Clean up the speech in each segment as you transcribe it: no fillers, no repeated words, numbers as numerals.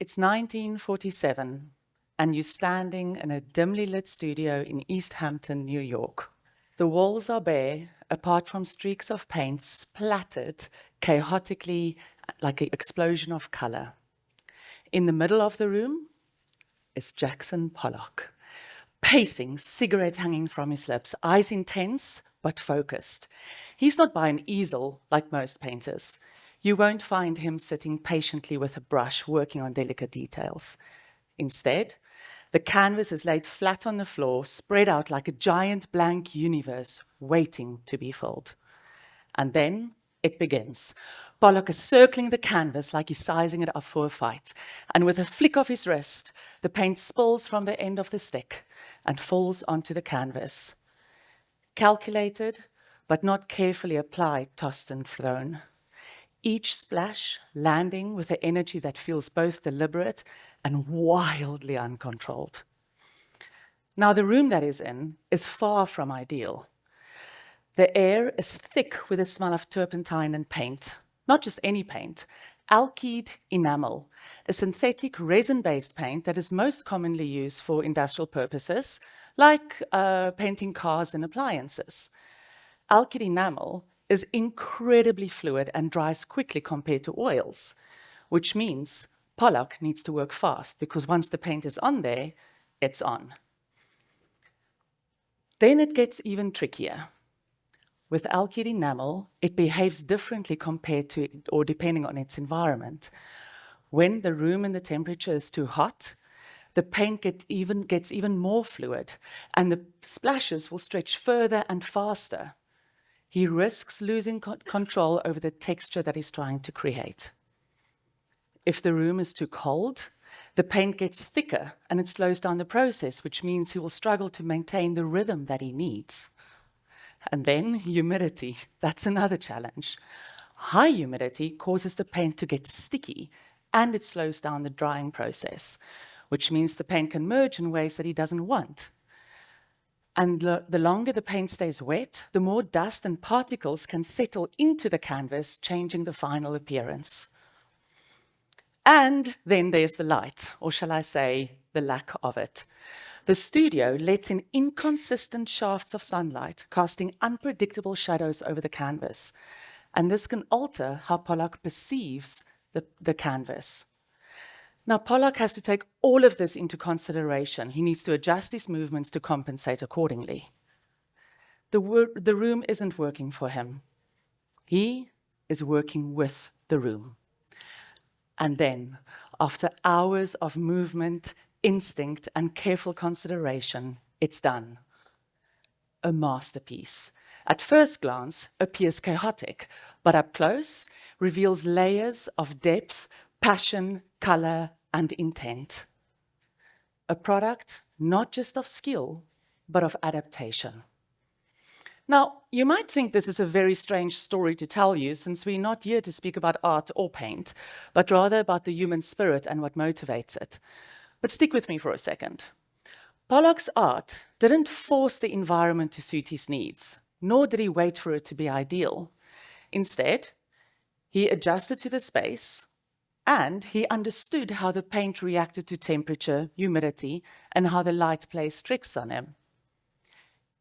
It's 1947, and you're standing in a dimly lit studio in East Hampton, New York. The walls are bare, apart from streaks of paint splattered chaotically like an explosion of color. In the middle of the room is Jackson Pollock, pacing, cigarette hanging from his lips, eyes intense but focused. He's not by an easel like most painters. You won't find him sitting patiently with a brush working on delicate details. Instead, the canvas is laid flat on the floor, spread out like a giant blank universe waiting to be filled. And then it begins. Pollock is circling the canvas like he's sizing it up for a fight. And with a flick of his wrist, the paint spills from the end of the stick and falls onto the canvas. Calculated, but not carefully applied, tossed and thrown. Each splash landing with an energy that feels both deliberate and wildly uncontrolled. Now, the room that he's in is far from ideal. The air is thick with the smell of turpentine and paint. Not just any paint, alkyd enamel, a synthetic resin-based paint that is most commonly used for industrial purposes, like painting cars and appliances. Alkyd enamel is incredibly fluid and dries quickly compared to oils, which means Pollock needs to work fast because once the paint is on there, it's on. Then it gets even trickier. With alkyd enamel, it behaves differently compared to, or depending on its environment. When the room and the temperature is too hot, the paint gets even more fluid, and the splashes will stretch further and faster. He risks losing control over the texture that he's trying to create. If the room is too cold, the paint gets thicker and it slows down the process, which means he will struggle to maintain the rhythm that he needs. And then humidity, that's another challenge. High humidity causes the paint to get sticky and it slows down the drying process, which means the paint can merge in ways that he doesn't want. And the longer the paint stays wet, the more dust and particles can settle into the canvas, changing the final appearance. And then there's the light, or shall I say, the lack of it. The studio lets in inconsistent shafts of sunlight, casting unpredictable shadows over the canvas. And this can alter how Pollock perceives the canvas. Now, Pollock has to take all of this into consideration. He needs to adjust his movements to compensate accordingly. The room isn't working for him. He is working with the room. And then, after hours of movement, instinct, and careful consideration, it's done. A masterpiece. At first glance, appears chaotic, but up close, reveals layers of depth, passion, color, and intent. A product not just of skill, but of adaptation. Now, you might think this is a very strange story to tell you, since we're not here to speak about art or paint, but rather about the human spirit and what motivates it. But stick with me for a second. Pollock's art didn't force the environment to suit his needs, nor did he wait for it to be ideal. Instead, he adjusted to the space, and he understood how the paint reacted to temperature, humidity, and how the light plays tricks on him.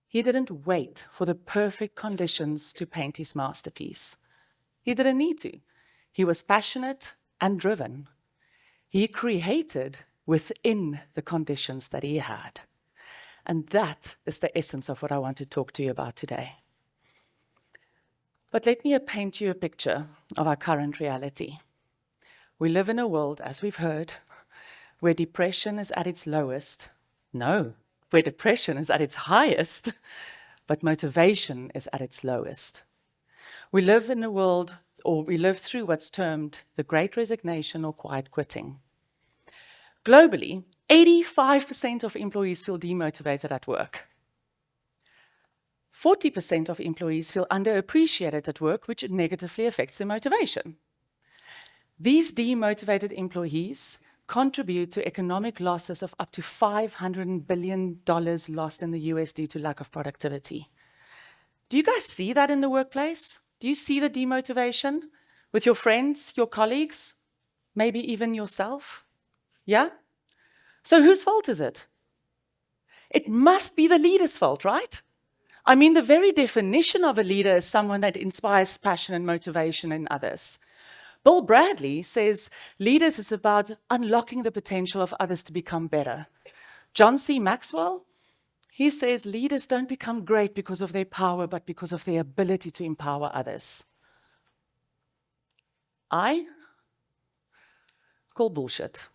He didn't wait for the perfect conditions to paint his masterpiece. He didn't need to. He was passionate and driven. He created within the conditions that he had. And that is the essence of what I want to talk to you about today. But let me paint you a picture of our current reality. We live in a world, as we've heard, where depression is at its lowest. No, where depression is at its highest, but motivation is at its lowest. We live in a world, or we live through what's termed the Great Resignation or quiet quitting. Globally, 85% of employees feel demotivated at work. 40% of employees feel underappreciated at work, which negatively affects their motivation. These demotivated employees contribute to economic losses of up to $500 billion lost in the US due to lack of productivity. Do you guys see that in the workplace? Do you see the demotivation with your friends, your colleagues, maybe even yourself? Yeah? So whose fault is it? It must be the leader's fault, right? I mean, the very definition of a leader is someone that inspires passion and motivation in others. Bill Bradley says leaders is about unlocking the potential of others to become better. John C. Maxwell, he says leaders don't become great because of their power, but because of their ability to empower others. I call bullshit.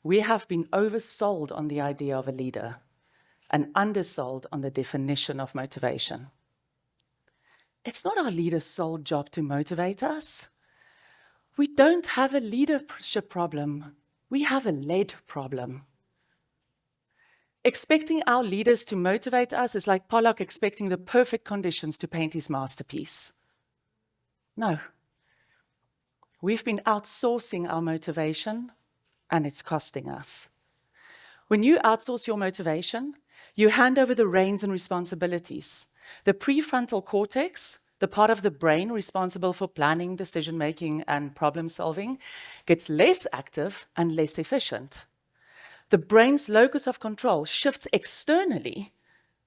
We have been oversold on the idea of a leader and undersold on the definition of motivation. It's not our leader's sole job to motivate us. We don't have a leadership problem. We have a lead problem. Expecting our leaders to motivate us is like Pollock expecting the perfect conditions to paint his masterpiece. No. We've been outsourcing our motivation, and it's costing us. When you outsource your motivation, you hand over the reins and responsibilities. The prefrontal cortex, the part of the brain responsible for planning, decision-making, and problem-solving, gets less active and less efficient. The brain's locus of control shifts externally,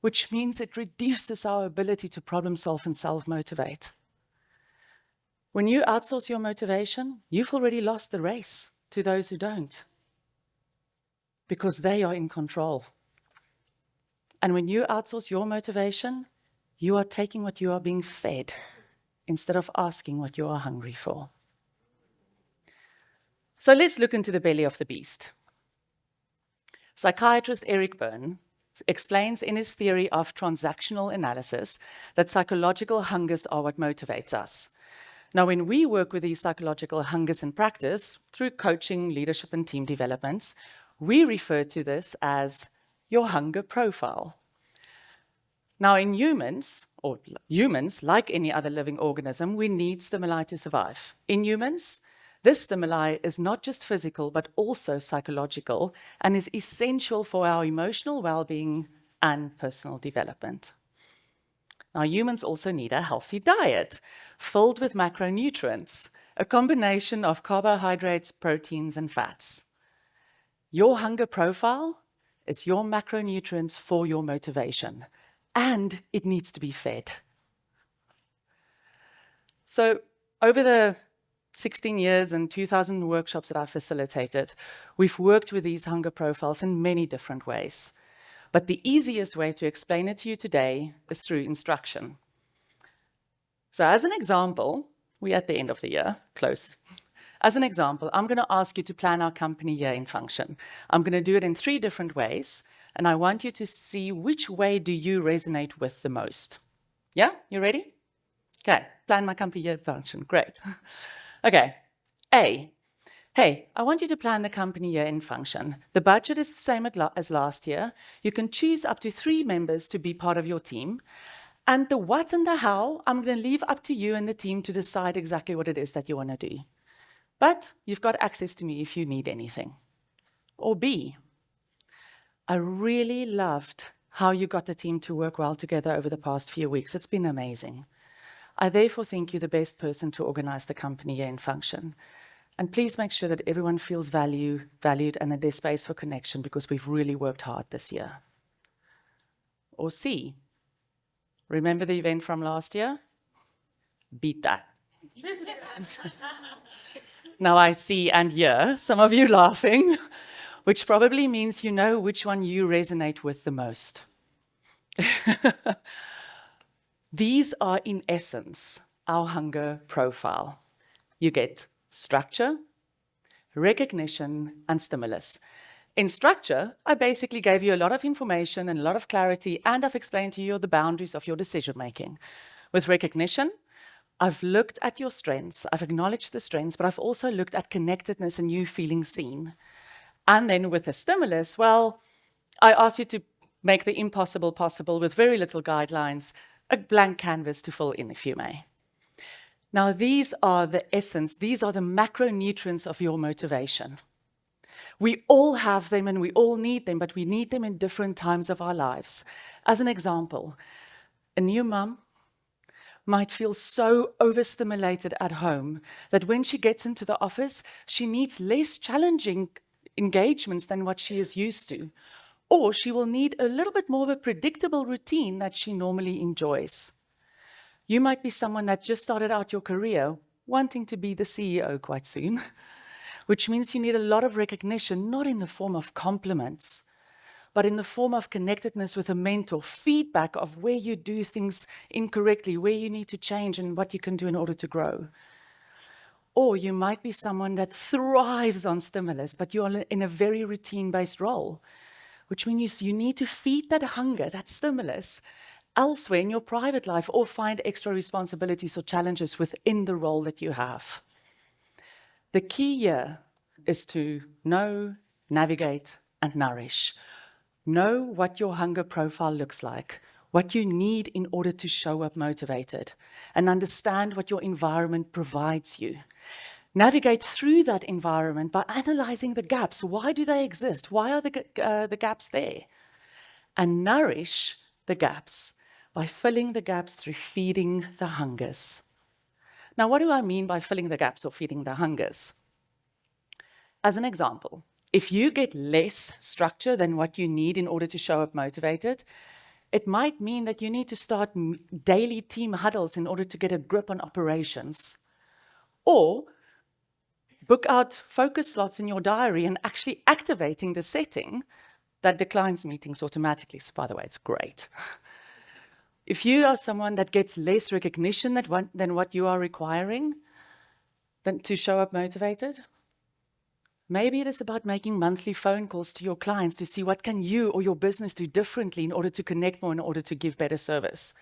which means it reduces our ability to problem-solve and self-motivate. When you outsource your motivation, you've already lost the race to those who don't, because they are in control. And when you outsource your motivation, you are taking what you are being fed instead of asking what you are hungry for. So let's look into the belly of the beast. Psychiatrist Eric Berne explains in his theory of transactional analysis that psychological hungers are what motivates us. Now, when we work with these psychological hungers in practice, through coaching, leadership, and team developments, we refer to this as your hunger profile. Now, in humans, like any other living organism, we need stimuli to survive. In humans, this stimuli is not just physical, but also psychological, and is essential for our emotional well-being and personal development. Now, humans also need a healthy diet filled with macronutrients, a combination of carbohydrates, proteins, and fats. Your hunger profile is your macronutrients for your motivation, and it needs to be fed. So, over the 16 years and 2,000 workshops that I've facilitated, we've worked with these hunger profiles in many different ways. But the easiest way to explain it to you today is through instruction. So as an example, we're at the end of the year, close. As an example, I'm going to ask you to plan our company year in function. I'm going to do it in 3 different ways, and I want you to see which way do you resonate with the most. Yeah, you ready? Okay, plan my company year in function, great. Okay, A. Hey, I want you to plan the company year in function. The budget is the same as last year. You can choose up to 3 members to be part of your team. And the what and the how, I'm going to leave up to you and the team to decide exactly what it is that you want to do. But you've got access to me if you need anything. Or B, I really loved how you got the team to work well together over the past few weeks. It's been amazing. I therefore think you're the best person to organize the company year in function. And please make sure that everyone feels valued and that there's space for connection, because we've really worked hard this year. Or C, remember the event from last year? Beat that. Now I see and hear some of you laughing, which probably means you know which one you resonate with the most. These are, in essence, our hunger profile. You get structure, recognition, and stimulus. In structure, I basically gave you a lot of information and a lot of clarity, and I've explained to you the boundaries of your decision-making. With recognition, I've looked at your strengths, I've acknowledged the strengths, but I've also looked at connectedness and you feeling seen. And then with the stimulus, well, I asked you to make the impossible possible with very little guidelines, a blank canvas to fill in, if you may. Now, these are the essence, these are the macronutrients of your motivation. We all have them and we all need them, but we need them in different times of our lives. As an example, a new mum might feel so overstimulated at home that when she gets into the office, she needs less challenging engagements than what she is used to. Or she will need a little bit more of a predictable routine that she normally enjoys. You might be someone that just started out your career wanting to be the CEO quite soon, which means you need a lot of recognition, not in the form of compliments, but in the form of connectedness with a mentor, feedback of where you do things incorrectly, where you need to change and what you can do in order to grow. Or you might be someone that thrives on stimulus, but you are in a very routine-based role, which means you need to feed that hunger, that stimulus, elsewhere in your private life, or find extra responsibilities or challenges within the role that you have. The key here is to know, navigate, and nourish. Know what your hunger profile looks like, what you need in order to show up motivated, and understand what your environment provides you. Navigate through that environment by analyzing the gaps. Why do they exist? Why are the gaps there? And nourish the gaps by filling the gaps through feeding the hungers. Now, what do I mean by filling the gaps or feeding the hungers? As an example, if you get less structure than what you need in order to show up motivated, it might mean that you need to start daily team huddles in order to get a grip on operations. Or book out focus slots in your diary and actually activating the setting that declines meetings automatically. So by the way, it's great. If you are someone that gets less recognition than what you are requiring to show up motivated, maybe it is about making monthly phone calls to your clients to see what can you or your business do differently in order to connect more, in order to give better service.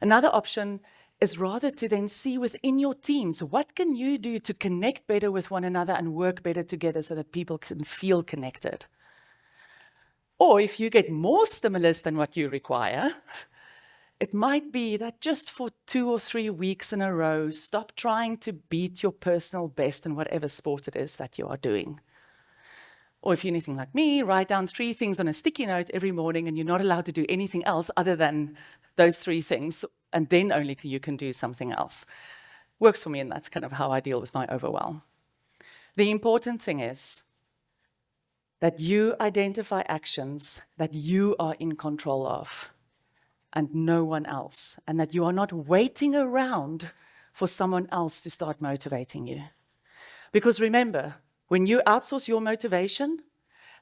Another option is rather to then see within your teams, what can you do to connect better with one another and work better together so that people can feel connected? Or if you get more stimulus than what you require, it might be that just for 2 or 3 weeks in a row, stop trying to beat your personal best in whatever sport it is that you are doing. Or if you're anything like me, write down 3 things on a sticky note every morning and you're not allowed to do anything else other than those 3 things, and then only you can do something else. Works for me, and that's kind of how I deal with my overwhelm. The important thing is that you identify actions that you are in control of and no one else, and that you are not waiting around for someone else to start motivating you. Because remember, when you outsource your motivation,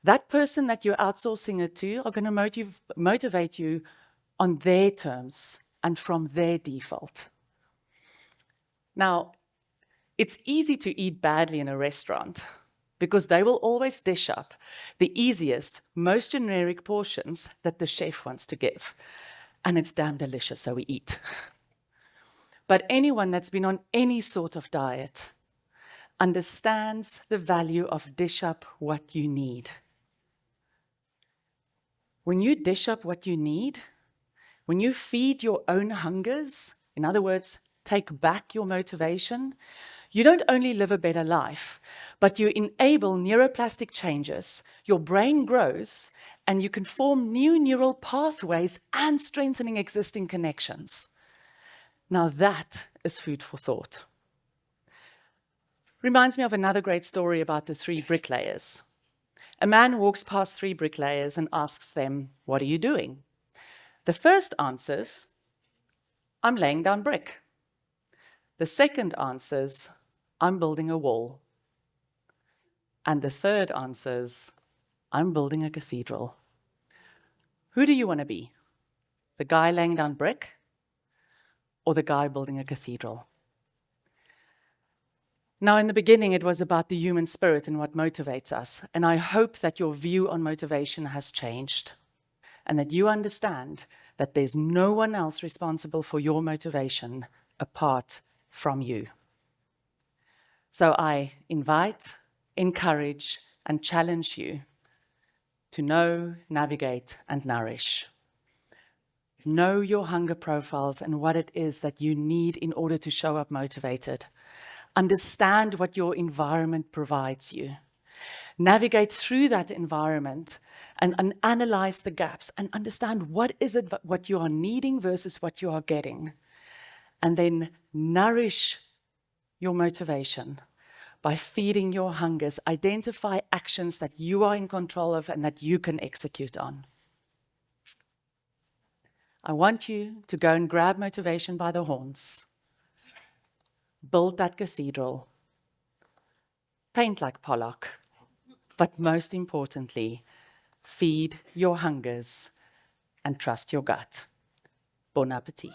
that person that you're outsourcing it to are going to motivate you on their terms and from their default. Now, it's easy to eat badly in a restaurant because they will always dish up the easiest, most generic portions that the chef wants to give. And it's damn delicious, so we eat. But anyone that's been on any sort of diet understands the value of dish up what you need. When you dish up what you need, when you feed your own hungers, in other words, take back your motivation, you don't only live a better life, but you enable neuroplastic changes, your brain grows, and you can form new neural pathways and strengthening existing connections. Now that is food for thought. Reminds me of another great story about the 3 bricklayers. A man walks past 3 bricklayers and asks them, "What are you doing?" The first answers, "I'm laying down brick." The second answers, "I'm building a wall." And the third answers, "I'm building a cathedral." Who do you want to be? The guy laying down brick or the guy building a cathedral? Now, in the beginning, it was about the human spirit and what motivates us. And I hope that your view on motivation has changed and that you understand that there's no one else responsible for your motivation apart from you. So I invite, encourage, and challenge you to know, navigate, and nourish. Know your hunger profiles and what it is that you need in order to show up motivated. Understand what your environment provides you. Navigate through that environment and analyze the gaps and understand what is it what you are needing versus what you are getting. and then nourish your motivation by feeding your hungers. Identify actions that you are in control of and that you can execute on. I want you to go and grab motivation by the horns, build that cathedral, paint like Pollock, but most importantly, feed your hungers and trust your gut. Bon appétit.